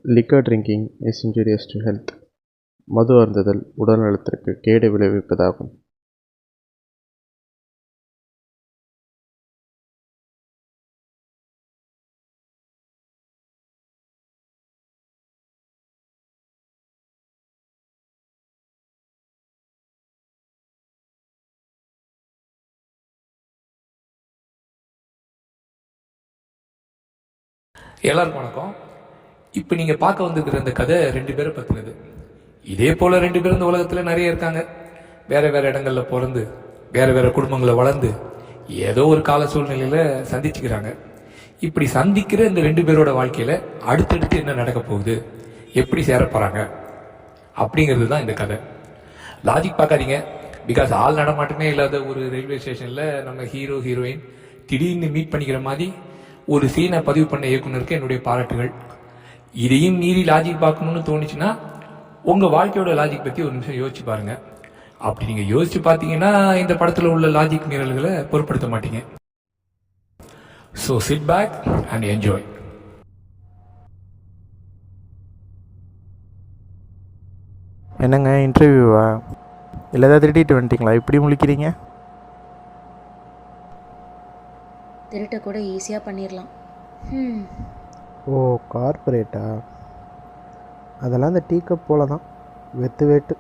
Liquor drinking is injurious to health. மது அருந்துதல் உடல் நலத்திற்கு கேடு விளைவிப்பதாகும். எல்லாருக்கும் வணக்கம். இப்போ நீங்கள் பார்க்க வந்துருக்கிற இந்த கதை 2 பேரை பற்றினது. இதே போல் 2 பேர் இந்த உலகத்தில் நிறைய இருக்காங்க. வேறு வேறு இடங்களில் பிறந்து வேறு வேறு குடும்பங்களை வளர்ந்து ஏதோ ஒரு கால சூழ்நிலையில் சந்திச்சுக்கிறாங்க. இப்படி சந்திக்கிற இந்த 2 பேரோட வாழ்க்கையில் அடுத்தடுத்து என்ன நடக்க போகுது, எப்படி சேர போகிறாங்க அப்படிங்கிறது தான் இந்த கதை. லாஜிக் பார்க்காதீங்க. பிகாஸ் ஆள் நடமாட்டமே இல்லாத ஒரு ரயில்வே ஸ்டேஷனில் நம்ம ஹீரோ ஹீரோயின் திடீர்னு மீட் பண்ணிக்கிற மாதிரி ஒரு சீனை பதிவு பண்ண இயக்குனருக்கு என்னுடைய பாராட்டுகள். இதையும் மீறி லாஜிக் பார்க்கணும்னு தோணுச்சுன்னா உங்கள் வாழ்க்கையோட லாஜிக் பற்றி ஒரு நிமிஷம் யோசிச்சு பாருங்கள். அப்படி நீங்கள் யோசிச்சு பார்த்தீங்கன்னா இந்த படத்தில் உள்ள லாஜிக் மீறல்களை பொருட்படுத்த மாட்டீங்க. So sit back and enjoy. என்னங்க இன்டர்வியூவா? இல்லை ஏதாவது திருட்டிட்டு வந்துட்டீங்களா? இப்படி முழிக்கிறீங்க? திருட்ட கூட ஈஸியாக பண்ணிடலாம். ஓ, கார்பரேட்டா? அதெல்லாம் இந்த டீ கப் போல தான், வெத்து வேட்டு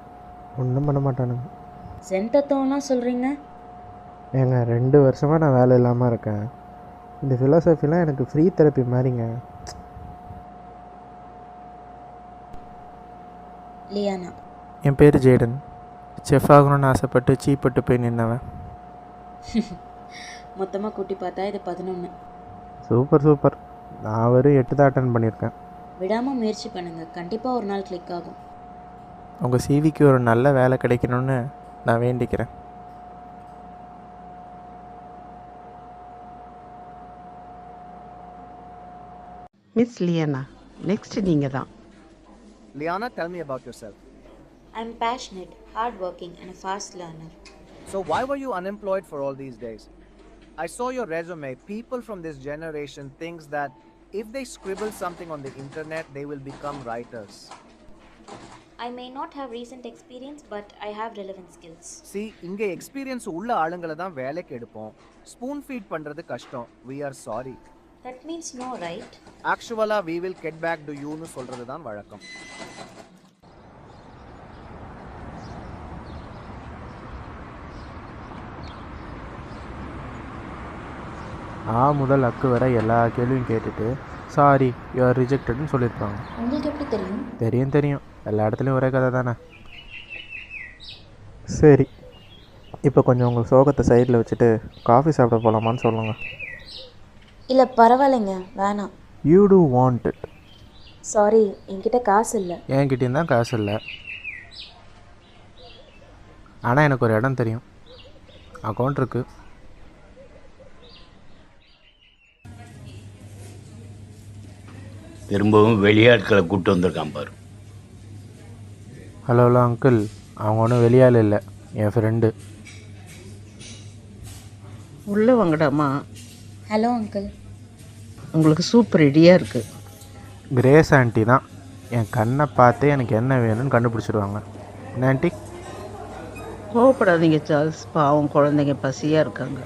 ஒன்றும் பண்ண மாட்டானுங்க. சென்டத்தோலாம் சொல்கிறீங்க? ஏங்க 2 வருஷமாக நான் வேலை இல்லாமல் இருக்கேன். இந்த ஃபிலாசபிலாம் எனக்கு ஃப்ரீ தெரப்பி மாதிரிங்க. லியானா. என் பேர் ஜேடன். செஃப் ஆகணும்னு ஆசைப்பட்டு சீப்பட்டு போய் நின்னவன். மொத்தமாக கூட்டி பார்த்தா இது 11. Super super. நான் ஒரு 8 தான் அட்டன் பண்ணியிருக்கேன். விடாமல் முயற்சி பண்ணுங்கள், கண்டிப்பாக ஒரு நாள் கிளிக் ஆகும். உங்கள் சிவிக்கு ஒரு நல்ல வேலை கிடைக்கணும்னு நான் வேண்டிக்கிறேன். மிஸ் லியானா, நெக்ஸ்ட் நீங்கள் தான். Liana, tell me about yourself. I'm passionate, hardworking and a fast learner. So why were you unemployed for all these days? I saw your resume. People from this generation thinks that if they scribble something on the internet, they will become writers. I may not have recent experience, but I have relevant skills. See, இங்க experience உள்ள ஆளுங்களை தான் வேலைக்கு எடுப்போம். Spoon feed பண்றது கஷ்டம். We are sorry. That means no, right? Actually, we will get back to you னு சொல்றது தான் வழக்கம். முதல் அக்கு வரை எல்லா கேள்வியும் கேட்டுட்டு சாரி யூ ஆர் ரிஜெக்டட்னு சொல்லியிருப்பாங்க. உங்களுக்கு எப்படி தெரியும்? தெரியும் எல்லா இடத்துலையும் ஒரே கதை தானே. சரி, இப்போ கொஞ்சம் உங்கள் சோகத்தை சைடில் வச்சுட்டு காஃபி சாப்பிட போகலாமான்னு சொல்லுங்கள். இல்லை பரவாயில்லைங்க, வேணாம். You do want it? Sorry, என்கிட்ட காசு இல்லை. என்கிட்டேயும் தான் காசு இல்லை. ஆனால் எனக்கு ஒரு இடம் தெரியும், அக்கௌண்ட் இருக்குது. திரும்பவும் வெளியாட்களை கூப்பிட்டு வந்திருக்கான் பாரு. ஹலோ அங்கிள், அவங்க ஒன்றும் வெளியால் இல்லை, என் ஃப்ரெண்டு. உள்ளே வாங்கடாமா. Hello uncle. உங்களுக்கு சூப் ரெடியாக இருக்குது. கிரேஸ் ஆண்டி தான் என் கண்ணை பார்த்தே எனக்கு என்ன வேணும்னு கண்டுபிடிச்சிடுவாங்க. என்ன ஆண்டி? கோவப்படாதீங்க சார்ல்ஸ், பாவம் குழந்தைங்க பசியாக இருக்காங்க.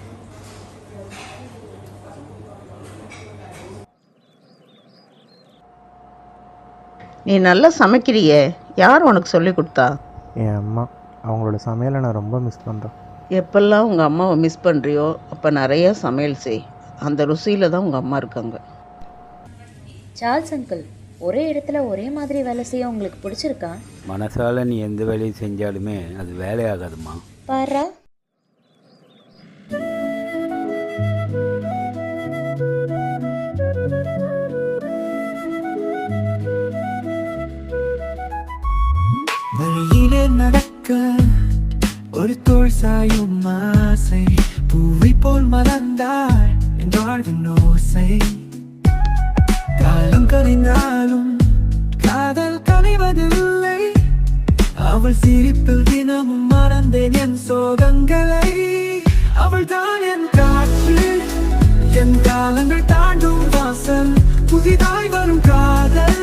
நீ நல்லா சமைக்கிறியே, யார் உனக்கு சொல்லி கொடுத்தா? என் அம்மா. அவங்களோட சமையலை நான் ரொம்ப மிஸ் பண்ணுறேன். எப்பெல்லாம் உங்கள் அம்மாவை மிஸ் பண்ணுறியோ அப்போ நிறையா சமையல் செய். அந்த ருசியில் தான் உங்கள் அம்மா இருக்காங்க. சார்ல்ஸ் அங்கிள், ஒரே இடத்துல ஒரே மாதிரி வேலை செய்ய உங்களுக்கு பிடிச்சிருக்கா? மனசால நீ எந்த வேலையும் செஞ்சாலுமே அது வேலையாகாதுமா. பாரா. வழியிலே நடக்க ஒரு தோள் சாயும் ஆசை, பூவை போல் மலர்ந்தாள் என்றாழ்வின் ஓசை. காலம் கழிந்தாலும் காதல் கழிவதில்லை, அவள் சிரிப்பில் தினமும் மறந்தேன் என் சோகங்களை. அவள் தான் என் காற்று, என் காலங்கள் தாண்டும் வாசல், புதிதாய் வரும் காதல்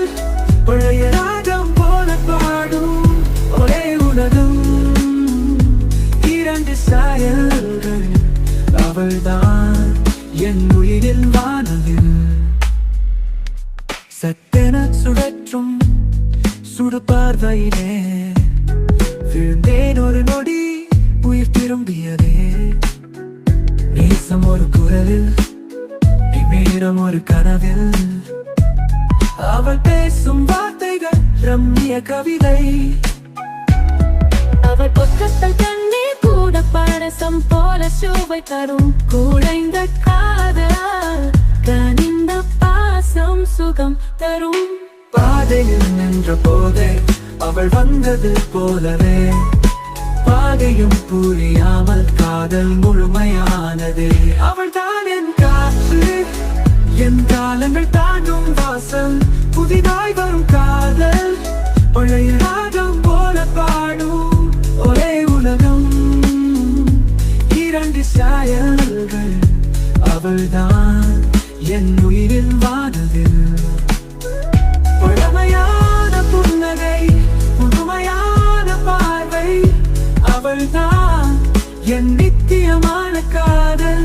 சாயல்கள் அவள்தான் என் உயிரில் வானவில் சட்டென சுழற்றும் சுடு பார்வையிலே விழுந்தேன் ஒரு நொடி உயிர் திரும்பியதே நேசம் ஒரு குரலில் நிமிடம் ஒரு கனவில் அவள் பேசும் வார்த்தைகள் ரம்மிய கவிதை அவள் பொக்கத்தில் தண்ணீர் கூட பரசம் போல சுவை தரும் குழைந்த காதல் கனிந்த பாசம் சுகம் தரும் பாதையில் நின்ற போதே அவள் வந்தது போலவே பாதையும் புரியாமல் காதல் முழுமையானது அவள் தான் என் காற்று என் காலங்கள் தாண்டும் வாசல் புதிதாய் வரும் காதல் பழைய ராகம் போல பாடும் ஒரே உலகம் இரண்டு சாயல்கள் அவள்தான் என் உயிரில் வானவில் பழமையான புன்னகை புதுமையான பார்வை அவள்தான் என் நித்தியமான காதல்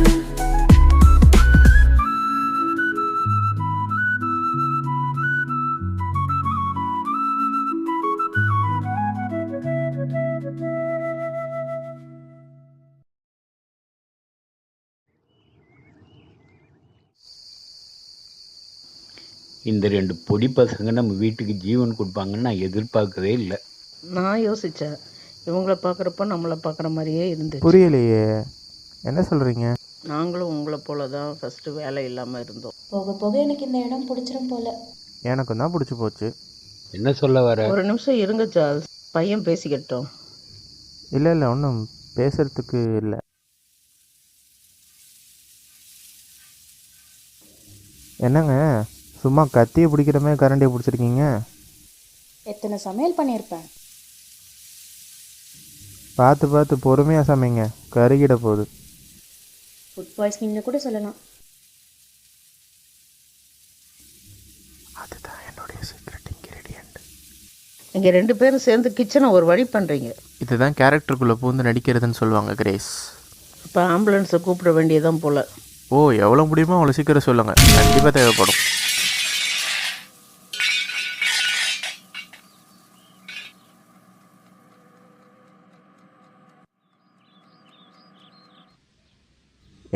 இந்த 2 பொடி பசங்க நம்ம வீட்டுக்கு ஜீவன் கொடுப்பாங்கன்னு நான் எதிர்பார்க்கவே இல்லை. நான் யோசித்தேன், இவங்கள பார்க்குறப்ப நம்மளை பார்க்குற மாதிரியே இருந்துச்சு. புரியலையே, என்ன சொல்கிறீங்க? நாங்களும் உங்களை போல தான் ஃபஸ்ட்டு வேலை இல்லாமல் இருந்தோம். போக போக எனக்கு இந்த இடம் பிடிச்சிரும் போல. எனக்கும் தான் பிடிச்சி போச்சு. என்ன சொல்ல வர? ஒரு நிமிஷம் இருங்க சார்ல்ஸ், பையன் பேசிக்கிட்டோம். இல்லை இல்லை, ஒன்றும் பேசுகிறதுக்கு இல்லை. என்னங்க சும்மா கத்தியை பிடிக்கிற மாதிரி கரண்டியை பிடிச்சிருக்கீங்க? எத்தனை சமையல் பண்ணியிருப்பேன். பார்த்து பார்த்து பொறுமையாக சமைங்க, கருகிட போகுது. ஃபுட் பாய்சனிங்னு கூட சொல்லலாம். அதுதான் என்னுடைய சீக்ரெட் இன்கிரீடியன்ட். நீங்கள் 2 பேரும் சேர்ந்து கிச்சனை ஒரு வழி பண்ணுறீங்க. இதுதான் கேரக்டருக்குள்ளே பூந்து நடிக்கிறதுன்னு சொல்லுவாங்க கிரேஸ். இப்போ ஆம்புலன்ஸை கூப்பிட வேண்டியதான் போல். ஓ, எவ்வளோ முடியுமோ அவ்வளோ சீக்கிரம் சொல்லுங்கள், கண்டிப்பாக தேவைப்படும்.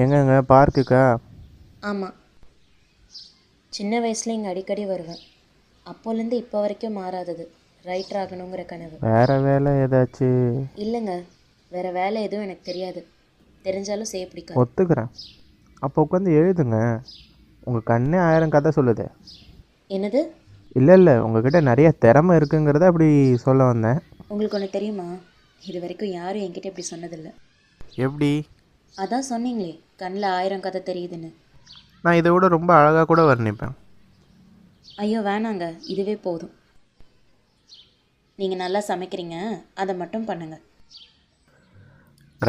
எங்கங்க பார்க்குக்கா? ஆமாம், சின்ன வயசில் இங்கே அடிக்கடி வருவேன். அப்போலேருந்து இப்போ வரைக்கும் மாறாதது ரைட்டர் ஆகணுங்கிற கனவு. வேறு வேலை ஏதாச்சும்? இல்லைங்க, வேறு வேலை எதுவும் எனக்கு தெரியாது. தெரிஞ்சாலும் செய்ய பிடிக்காது. ஒத்துக்கிறேன். அப்போ உட்காந்து எழுதுங்க, உங்கள் கண்ணே 1000 கதை சொல்லுது. என்னது? இல்லை இல்லை, உங்ககிட்ட நிறைய திறமை இருக்குங்கிறத அப்படி சொல்ல வந்தேன். உங்களுக்கு ஒன்று தெரியுமா, இது வரைக்கும் யாரும் என்கிட்ட இப்படி சொன்னதில்லை. எப்படி? அதான் சொன்னீங்களே, கண்ணில் 1000 கதை தெரியுதுன்னு. நான் இதை விட ரொம்ப அழகாக கூட வர்ணிப்பேன். ஐயோ வேணாங்க, இதுவே போதும். நீங்கள் நல்லா சமைக்கிறீங்க, அதை மட்டும் பண்ணுங்கள்.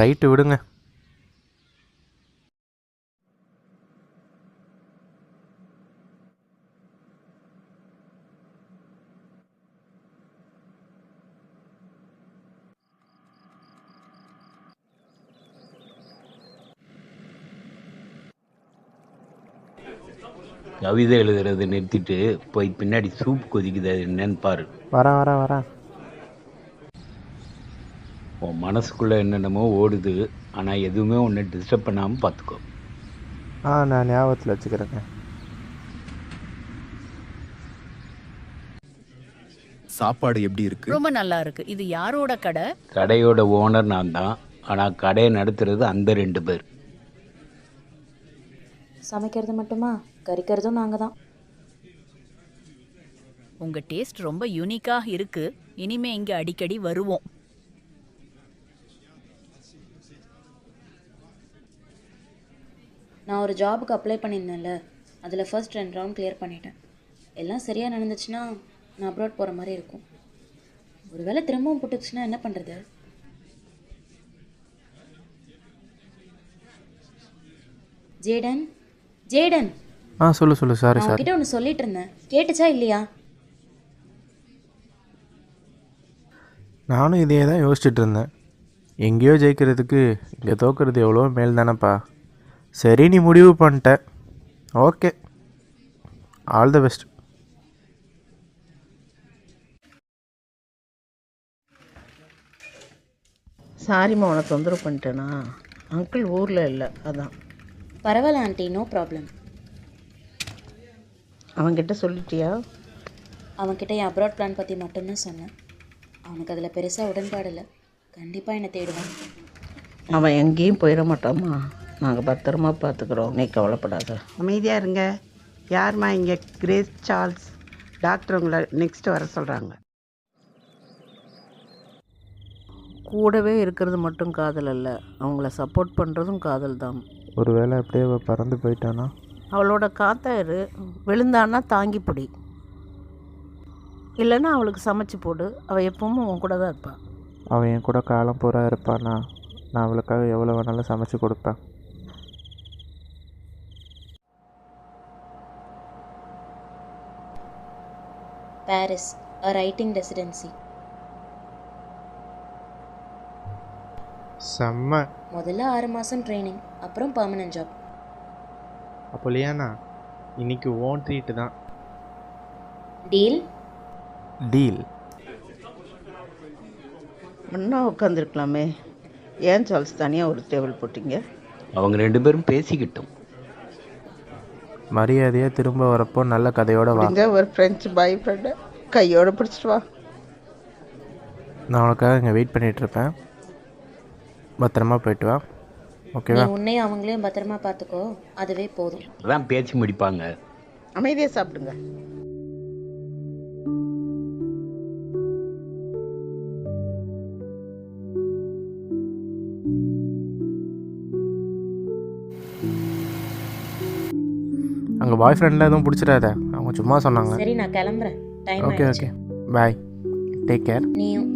ரைட்டு, விடுங்க. கவிதை எழுதுறதை நிறுத்திட்டு போய் பின்னாடி சூப் கொதிக்குது, அது என்னன்னு பாரு. வரேன். உன் மனசுக்குள்ளே என்னென்னமோ ஓடுது, ஆனால் எதுவுமே உன்னை டிஸ்டர்ப் பண்ணாமல் பார்த்துக்கோ. நான் ஞாபகத்தில் வச்சுக்கிறேங்க. சாப்பாடு எப்படி இருக்கு? ரொம்ப நல்லா இருக்கு. இது யாரோட கடை? கடையோட ஓனர் நான் தான், ஆனால் கடையை நடத்துறது அந்த 2 பேர். சமைக்கிறது மட்டுமா, கறிக்கிறதும் நாங்கள் தான். உங்க டேஸ்ட் ரொம்ப யூனிக்காக இருக்கு. இனிமே இங்க அடிக்கடி வருவோம். நான் ஒரு ஜாபுக்கு அப்ளை பண்ணியிருந்தேன்ல, அதில் ஃபர்ஸ்ட் 2 ரவுண்ட் கிளியர் பண்ணிட்டேன். எல்லாம் சரியாக நடந்துச்சுன்னா நான் அப்ராட் போகிற மாதிரி இருக்கும். ஒரு வேளை திரும்பவும் போட்டுச்சுன்னா என்ன பண்ணுறது? ஜேடன் சொல்லு. சாரி நான் உங்ககிட்ட ஒன்று சொல்லிட்டு இருந்தேன், கேட்டுச்சா இல்லையா? நானும் இதே தான் யோசிச்சுட்டு இருந்தேன். எங்கேயோ ஜெயிக்கிறதுக்கு இங்கே தோக்கிறது எவ்வளோ மேல் தானேப்பா. சரி, நீ முடிவு பண்ணிட்ட. Okay, all the best. சாரிம்மா, உனக்கு தொந்தரவு பண்ணிட்டேனா? அங்கிள் ஊரில் இல்லை, அதான். பரவாயில்ல ஆண்டி, நோ ப்ராப்ளம். அவன்கிட்ட சொல்லிட்டியா? அவன்கிட்ட என் அப்ராட் பிளான் பற்றி மட்டும்தான் சொன்னேன். அவனுக்கு அதில் பெருசாக உடன்பாடு இல்லை. கண்டிப்பாக என்னை தேடுவான். அவன் எங்கேயும் போயிட மாட்டாமா. நாங்கள் பத்திரமா பார்த்துக்குறோம், நீ கவலைப்படாத. அமைதியாக இருங்க. யாரும்மா இங்கே? Grace Charles. டாக்டர் உங்களை நெக்ஸ்ட் வர சொல்கிறாங்க. கூடவே இருக்கிறது மட்டும் காதல் அல்ல, அவங்கள சப்போர்ட் பண்ணுறதும் காதல் தான். ஒரு வேளை அப்படியே அவள் பறந்து போயிட்டானா? அவளோட காத்தாயிரு. விழுந்தான்னா தாங்கி பிடி, இல்லைன்னா அவளுக்கு சமைச்சு போடு. அவள் எப்பவும் உன் கூட தான் இருப்பாள். அவன் என் கூட காலம் பூரா இருப்பானா? நான் அவளுக்காக எவ்வளோ வேணாலும் சமைச்சு கொடுப்பேன். Paris, a writing residency. செம்ம. முதல்ல 6 மாதம் ட்ரைனிங், அப்புறம் பர்மனன்ட் ஜாப். அப்போ லியானா, இன்னைக்கு ஓன் ட்ரீட்டு தான். டீல்? டீல். முன்னா உட்காந்துருக்கலாமே, ஏன் சார்ல்ஸ் தனியாக ஒரு டேபிள் போட்டிங்க? அவங்க 2 பேரும் பேசிக்கிட்டோம். மரியாதையாக திரும்ப வரப்போ நல்ல கதையோட வா. இங்கே ஒரு ஃப்ரெஞ்சு பாய் ஃப்ரெண்டை கையோடு பிடிச்சிட்டு வா. நான் உனக்காக இங்கே வெயிட் பண்ணிகிட்ருப்பேன். பத்திரமா போயிட்டு வா, நீ ஓகேவா? உன்னையும் அவங்களையும் பத்திரமா பார்த்துக்கோ, அதுவே போதும். அதான் பேசி முடிப்பாங்க. அமைதியாக சாப்பிடுங்க. அங்கே பாய் ஃப்ரெண்டில் எதுவும் பிடிச்சிடாத, அவங்க சும்மா சொன்னாங்க. சரி, நான் கிளம்புறேன். டைம் ஓகே ஆயிடுச்சு. ஓகே, பாய், டேக் கேர். நீயும்.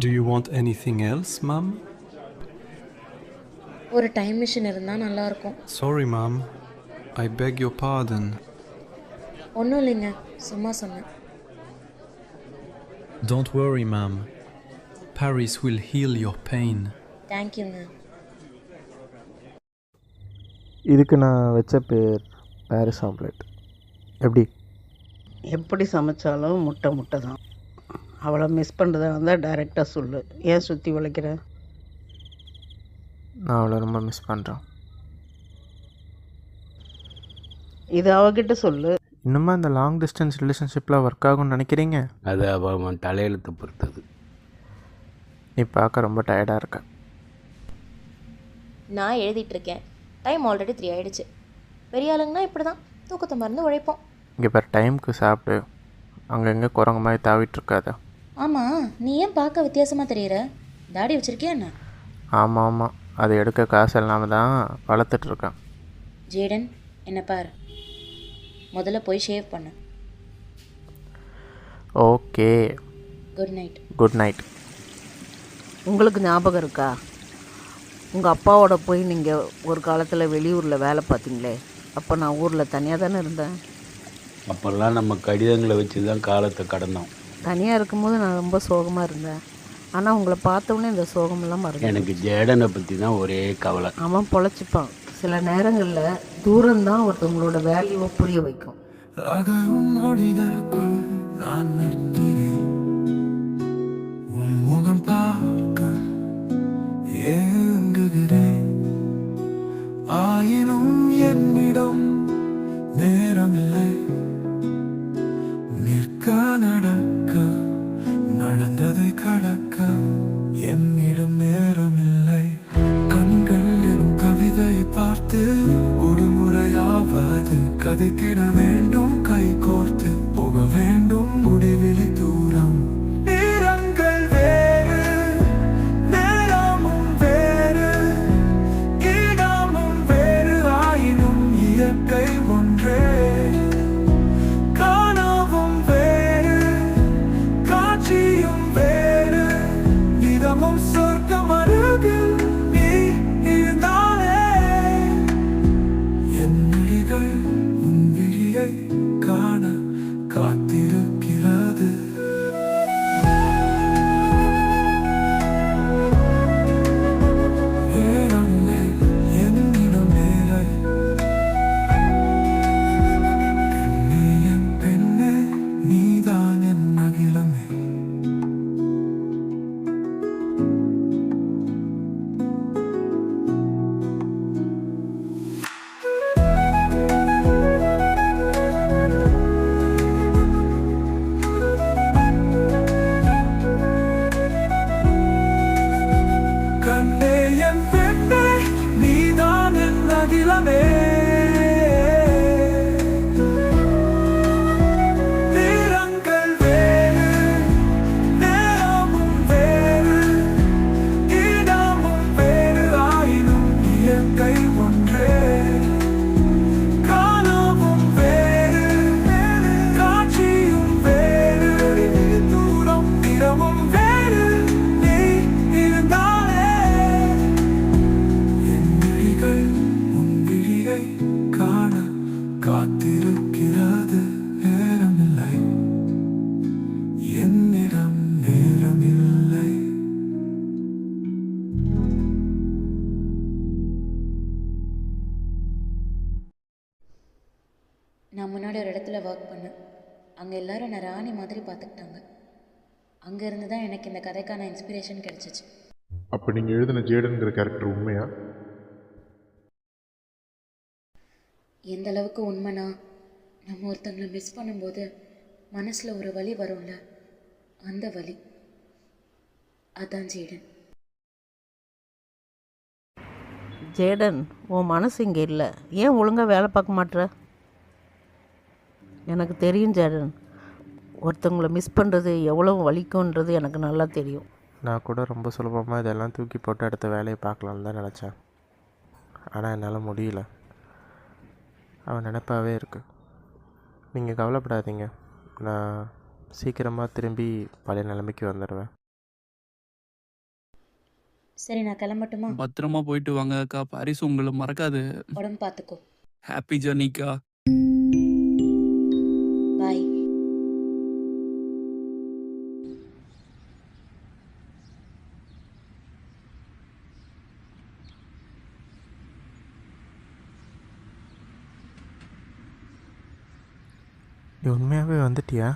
Do you want anything else, Mom? ஒரு டைம் மிஷின் இருந்தால் நல்லாயிருக்கும். Sorry, Mom. I beg your pardon. ஒன்றும் இல்லைங்க, சும்மா சொன்னேன். Don't worry, Mom. Paris will heal your pain. தேங்க்யூங்க. இதுக்கு நான் வச்ச பேர் பாரிஸ் ஆம்லெட். எப்படி? எப்படி சமைச்சாலும் முட்டை முட்டை தான். அவளை மிஸ் பண்ணுறதா இருந்தால் டைரெக்டாக சொல்லு, ஏன் சுற்றி வளைக்கிற? நான் அவளை ரொம்ப மிஸ் பண்ணுறேன். இது அவகிட்ட சொல்லு. இன்னுமா இந்த லாங் டிஸ்டன்ஸ் ரிலேஷன்ஷிப்பில் ஒர்க் ஆகும்னு நினைக்கிறீங்க? அது அவன் தலையெழுத்து பொறுத்தது. நீ பார்க்க ரொம்ப டயர்டாக இருக்க. நான் எழுதிட்டுருக்கேன். டைம் ஆல்ரெடி 3 ஆயிடுச்சு. பெரிய ஆளுங்கன்னா இப்படி தான் தூக்கத்தை மறந்து உழைப்போம். இங்கே பாரு, டைமுக்கு சாப்பிடு. அங்கங்கே குரங்கு மாதிரி தாவிட்டு இருக்காத. ஆமாம், நீ ஏன் பார்க்க வித்தியாசமாக தெரியுற? தாடி வச்சுருக்கியா என்ன? ஆமாம் ஆமாம், அதை எடுக்க காசு இல்லாமல் தான் வளர்த்துட்ருக்கேன். ஜேடன், என்ன பாரு, முதல்ல போய் ஷேவ் பண்ணு. Okay, good night. Good night. உங்களுக்கு ஞாபகம் இருக்கா, உங்கள் அப்பாவோட போய் நீங்கள் ஒரு காலத்தில் வெளியூரில் வேலை பார்த்தீங்களே, அப்போ நான் ஊரில் தனியாக தானே இருந்தேன். அப்போல்லாம் நம்ம கடிதங்களை வச்சு தான் காலத்தை கடந்தோம். தனியாக இருக்கும்போது நான் ரொம்ப சோகமாக இருந்தேன். ஆனால் உங்களை பார்த்தோன்னே இந்த சோகமெல்லாம் மறந்து எனக்கு ஜேடனை பற்றி தான் ஒரே கவலை. அவன் பொழைச்சிப்பான். சில நேரங்களில் தூரம்தான் ஒருத்தவங்களோட வேல்யூவை புரிய வைக்கும். முகம் பார்க்க ஏங்குகிறேன், ஆயினும் என்னிடம் நேரமில்லை. நிற்க நடக்க நடந்ததை கடக்க என்னிடம் நேரமில்லை. கண்கள் எனும் கவிதையை பார்த்து ஒரு முறையாவது கதைத்திட வேண்டும், கை கோர்த்து போக வேண்டும் முடிவிலி தூரம். நேரங்கள் வேறு, நேரமும் வேறு, இடமும் வேறு, ஆயினும் இயற்கை ஒன்றே. கனவும் வேறு, காட்சியும் வேறு, நிதமும் சொர்க்கம் அருகில் நீ இருந்தாலே. என் விழிகள் உன் விழியை காண காத்திருக்கிறது. நேரமில்லை, என்னிடம் வேலை. பெண்ணே, என் பெண்ணே, நீதான் என் அகிலமே. கண்ணே, என் பெண்ணே, நீதான் என் அகிலமே. நேரங்கள் வேறு, நேரமும் வேறு, இடமும் வேறு, ஆயினும் இயற்கை ஒன்றே. கனவும் வேறு, காட்சியும் வேறு, தூரம் நிறமும் வேறு, நீ இருந்தாலே. என் விழிகள் உன் விழியை காண காத்திருக்கிறது. நேரமில்லை, என்னிடம் நேரமில்லை. நான் முன்னாடி ஒரு இடத்துல ஒர்க் பண்ணேன். அங்கே எல்லாரும் என்னை ராணி மாதிரி பார்த்துக்கிட்டாங்க. அங்கே இருந்து தான் எனக்கு இந்த கதைக்கான இன்ஸ்பிரேஷன் கிடச்சிச்சு. அப்போ நீங்கள் எழுதின ஜேடன்கிற கேரக்டர் உண்மையா? எந்த அளவுக்கு உண்மைனா, நம்ம ஒருத்தங்களை மிஸ் பண்ணும்போது மனசில் ஒரு வலி வரும்ல, அந்த வலி அதான் ஜேடன். ஜேடன், உன் மனசு இங்கே இல்லை. ஏன் ஒழுங்காக வேலை பார்க்க மாட்ற? எனக்கு தெரியும் ஜேடன், ஒருத்தவங்களை மிஸ் பண்ணுறது எவ்வளோ வலிக்கும்ன்றது எனக்கு நல்லா தெரியும். நான் கூட ரொம்ப சுலபமாக இதெல்லாம் தூக்கி போட்டு அடுத்த வேலையை பார்க்கலான்னு தான் நினச்சேன். ஆனால் என்னால் முடியல. அவன் நினைப்பாவே இருக்கு. நீங்கள் கவலைப்படாதீங்க, நான் சீக்கிரமாக திரும்பி பழைய நிலைமைக்கு வந்துடுவேன். சரி, நான் கிளம்பட்டுமா? பத்திரமா போயிட்டு வாங்க அக்கா. பாரிஸ் உங்களை மறக்காது. உடம்பு பார்த்துக்கோ. ஹாப்பி ஜர்னிக்கா. பாய். நீ உண்மையாகவே வந்துட்டியா?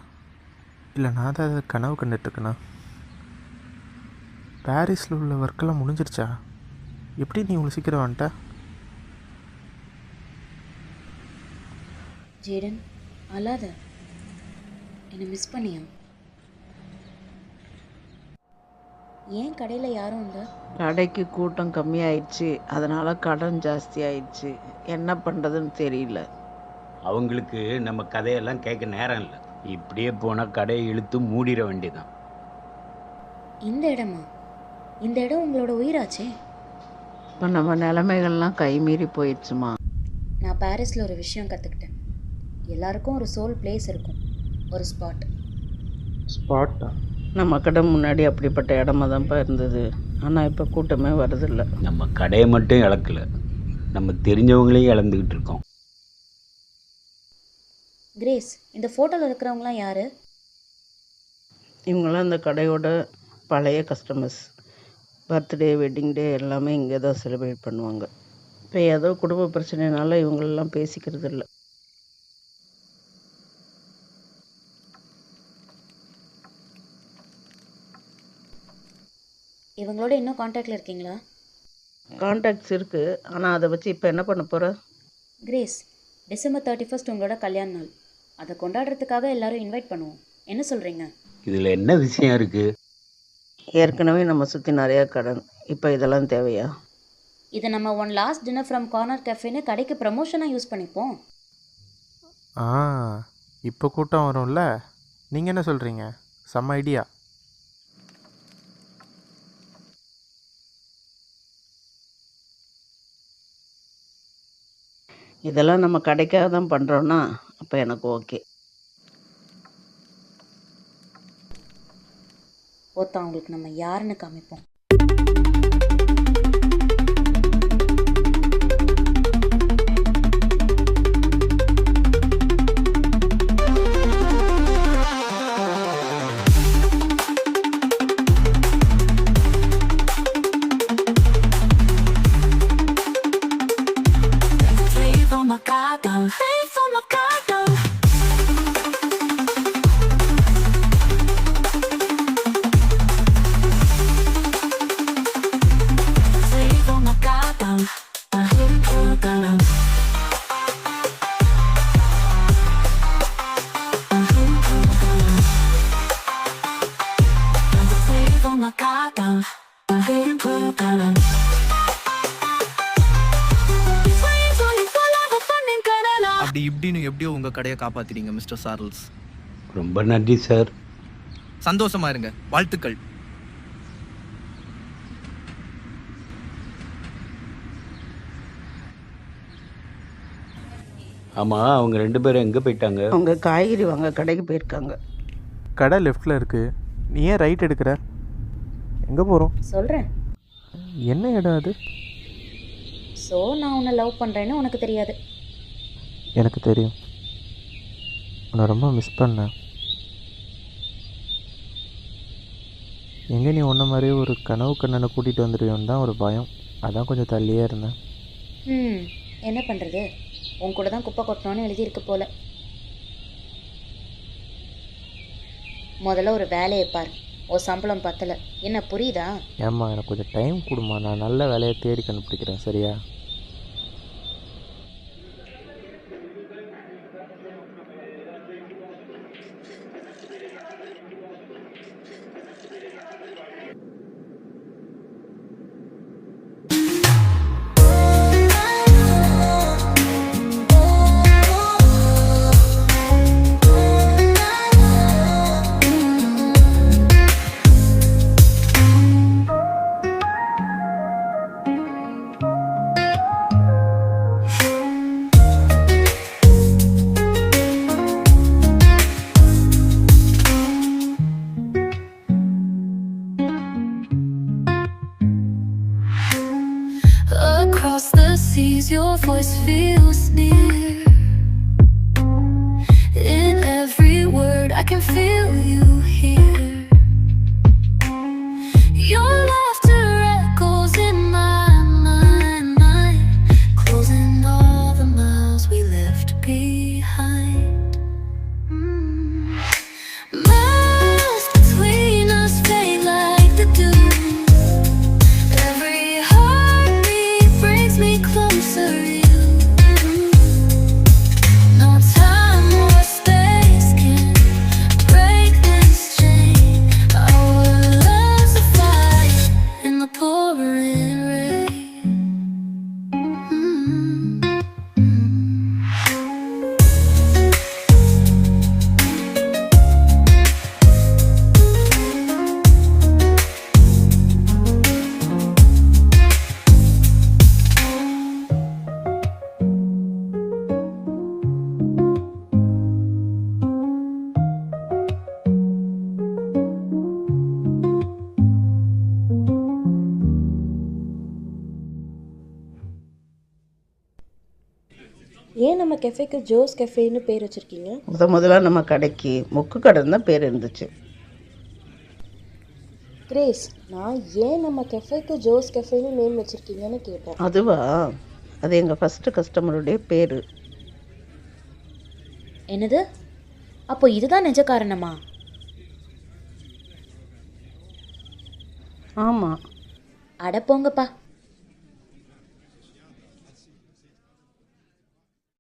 இல்லை நான் தான் அதை கனவு கண்டுட்ருக்கேனா? பாரிஸில் உள்ள ஒர்க்கெல்லாம் முடிஞ்சிருச்சா? எப்படி நீ இவ்வளோ சீக்கிரம் வந்துட்ட? ஜேடன், அழாத. என்னை மிஸ் பண்ணியா? ஏன் கடையில் யாரும் இல்லை? கடைக்கு கூட்டம் கம்மியாயிடுச்சு, அதனால் கடன் ஜாஸ்தி ஆயிடுச்சு. என்ன பண்ணுறதுன்னு தெரியல. அவங்களுக்கு நம்ம கதையெல்லாம் கேட்க நேரம் இல்லை. இப்படியே போனால் கடையை இழுத்து மூடிட வேண்டியதான். இந்த இடமா? இந்த இடம் உங்களோட உயிராச்சே. இப்போ நம்ம நிலைமைகள்லாம் கைமீறி போயிடுச்சுமா. நான் பாரிஸில் ஒரு விஷயம் கற்றுக்கிட்டேன். எல்லாருக்கும் ஒரு சோல் பிளேஸ் இருக்கும், ஒரு ஸ்பாட். ஸ்பாட்டா? நம்ம கடை முன்னாடி அப்படிப்பட்ட இடமா தான்ப்பா இருந்தது. ஆனால் இப்போ கூட்டமே வருதில்லை. நம்ம கடையை மட்டும் இழக்கல, நம்ம தெரிஞ்சவங்களையும் இழந்துக்கிட்டு இருக்கோம். கிரேஸ், இந்த ஃபோட்டோவில் இருக்கிறவங்களாம் யார்? இவங்கெல்லாம் இந்த கடையோட பழைய கஸ்டமர்ஸ். பர்த்டே, வெட்டிங் டே எல்லாமே இங்கே தான் செலிப்ரேட் பண்ணுவாங்க. இப்போ ஏதோ குடும்ப பிரச்சனைனால இவங்களெல்லாம் பேசிக்கிறது இல்லை. இவங்களோட இன்னும் காண்டாக்டில் இருக்கீங்களா? கான்டாக்ட்ஸ் இருக்குது, ஆனால் அதை வச்சு இப்போ என்ன பண்ண போகிற? கிரேஸ், December 31 உங்களோட கல்யாண நாள். அதை கொண்டாடுறதுக்காக எல்லாரும் இன்வைட் பண்ணுவோம். என்ன சொல்கிறீங்க? இதில் என்ன விஷயம் இருக்குது? ஏற்கனவே நம்ம சுற்றி நிறையா கடன், இப்போ இதெல்லாம் தேவையா? இதை நம்ம one last dinner from corner கஃபேன்னு கடைக்கு ப்ரமோஷனாக யூஸ் பண்ணிப்போம். இப்போ கூட்டம் வரும்ல, நீங்கள் என்ன சொல்கிறீங்க? செம்ம ஐடியா. இதெல்லாம் நம்ம கடைக்காக தான் பண்ணுறோன்னா அப்போ எனக்கு ஓகே. ஒருத்தன் அவங்களுக்கு நம்ம யாருன்னு காமிப்போம். அப்படி இப்படின்னு எப்படியோ உங்க கடையை காப்பாத்திட்டீங்க மிஸ்டர் சார்ல்ஸ். ரொம்ப நன்றி சார். சந்தோஷமா இருங்க. வாழ்த்துக்கள். ஆமாம், அவங்க 2 பேரும் எங்கே போயிட்டாங்க? அவங்க காய்கறி வாங்க கடைக்கு போயிருக்காங்க. கடை லெஃப்டில் இருக்குது, நீ ஏன் ரைட் எடுக்கிற? எங்கே போகிறோம்? சொல்கிறேன். என்ன இடம் அது? ஸோ நான் உன்னை லவ் பண்ணுறேன்னு உனக்கு தெரியாது. எனக்கு தெரியும். உன்னை ரொம்ப மிஸ் பண்ணேன். எங்கே நீ ஒன்றை மாதிரியே ஒரு கனவு கண்ணனை கூட்டிகிட்டு வந்துடுவோன்னு தான் ஒரு பயம். அதான் கொஞ்சம் தள்ளியே இருந்தேன். என்ன பண்ணுறது, உன் கூட தான் குப்பை கொட்டணும்னு எழுதியிருக்கு போல. முதல்ல ஒரு வேலையை பார். சம்பளம் பத்தலை, என்ன புரியுதா? ஏம்மா, எனக்கு கொஞ்சம் டைம் கொடுமா, நான் நல்ல வேலையை தேடி கண்டுபிடிக்கிறேன், சரியா? Across the seas, your voice feels near. In every word, I can feel you here. Your laughter echoes in my mind, closing all the miles we left behind. Miles between us fade like the dew. Every heartbeat brings me closer to you. ஏன் நம்ம கெஃபேக்கு Jose கெஃபேன்னு பேர் வச்சுருக்கீங்க? முதல்ல நம்ம கடைக்கு முக்கு கடைன்னு தான் பேர் இருந்துச்சு. கிரேஸ், நான் ஏன் நம்ம கெஃபேக்கு ஜோஸ் கெஃபேன்னு நேம் வச்சுருக்கீங்கன்னு கேட்டேன். அதுவா, அது எங்கள் ஃபஸ்ட்டு கஸ்டமருடைய பேர். என்னது? அப்போ இதுதான் நிஜ காரணமா? ஆமாம். அட போங்கப்பா.